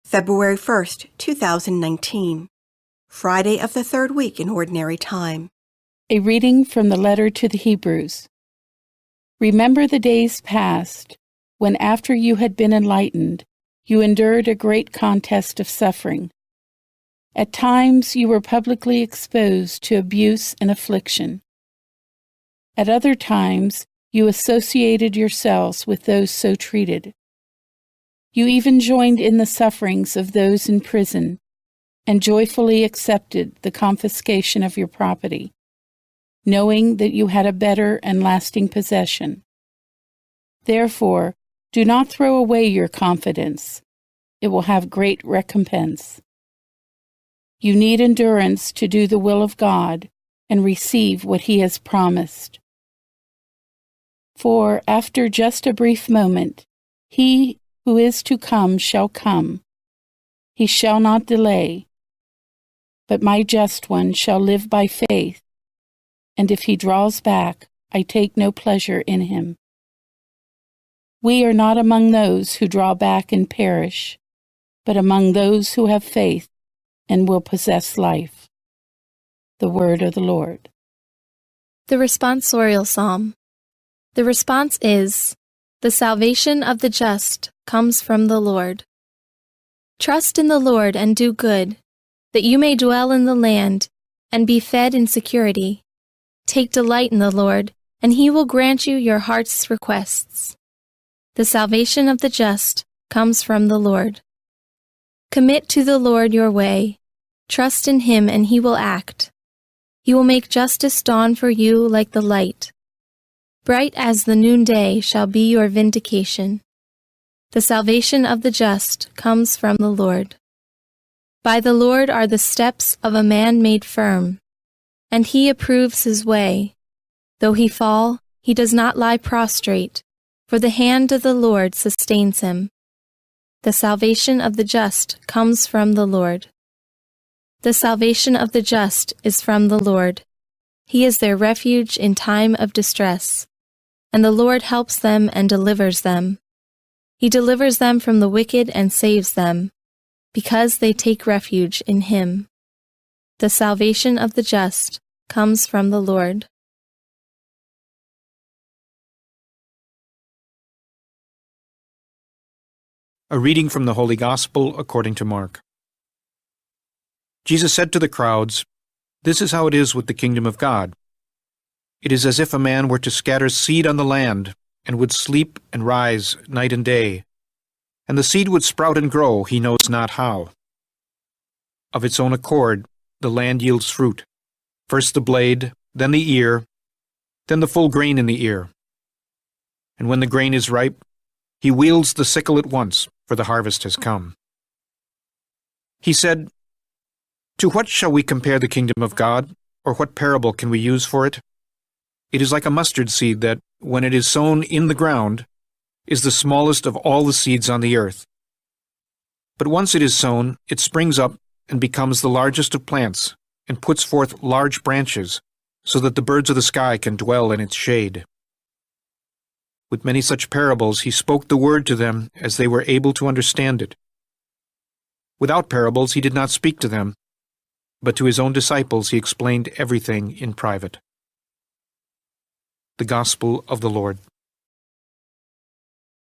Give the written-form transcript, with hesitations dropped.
February 1st, 2019, Friday of the third week in Ordinary Time. A reading from the letter to the Hebrews. Remember the days past, when after you had been enlightened, you endured a great contest of suffering. At times you were publicly exposed to abuse and affliction. At other times you associated yourselves with those so treated. You even joined in the sufferings of those in prison and joyfully accepted the confiscation of your property, knowing that you had a better and lasting possession. Therefore, do not throw away your confidence. It will have great recompense. You need endurance to do the will of God and receive what He has promised. For after just a brief moment, He who is to come shall come. He shall not delay. But my just one shall live by faith, and if he draws back, I take no pleasure in him. We are not among those who draw back and perish, but among those who have faith and will possess life. The word of the Lord. The responsorial psalm. The response is, "The salvation of the just comes from the Lord." Trust in the Lord and do good, that you may dwell in the land and be fed in security. Take delight in the Lord, and He will grant you your heart's requests. The salvation of the just comes from the Lord. Commit to the Lord your way. Trust in Him, and He will act. He will make justice dawn for you like the light. Bright as the noonday shall be your vindication. The salvation of the just comes from the Lord. By the Lord are the steps of a man made firm, and He approves his way. Though he fall, he does not lie prostrate, for the hand of the Lord sustains him. The salvation of the just comes from the Lord. The salvation of the just is from the Lord. He is their refuge in time of distress, and the Lord helps them and delivers them. He delivers them from the wicked and saves them, because they take refuge in Him. The salvation of the just comes from the Lord. A reading from the Holy Gospel according to Mark. Jesus said to the crowds, "This is how it is with the kingdom of God. It is as if a man were to scatter seed on the land, and would sleep and rise night and day, and the seed would sprout and grow, he knows not how. Of its own accord, the land yields fruit, first the blade, then the ear, then the full grain in the ear. And when the grain is ripe, he wields the sickle at once, for the harvest has come." He said, "To what shall we compare the kingdom of God, or what parable can we use for it? It is like a mustard seed that, when it is sown in the ground, is the smallest of all the seeds on the earth. But once it is sown, it springs up and becomes the largest of plants, and puts forth large branches, so that the birds of the sky can dwell in its shade." With many such parables he spoke the word to them as they were able to understand it. Without parables he did not speak to them, but to his own disciples he explained everything in private. The Gospel of the Lord.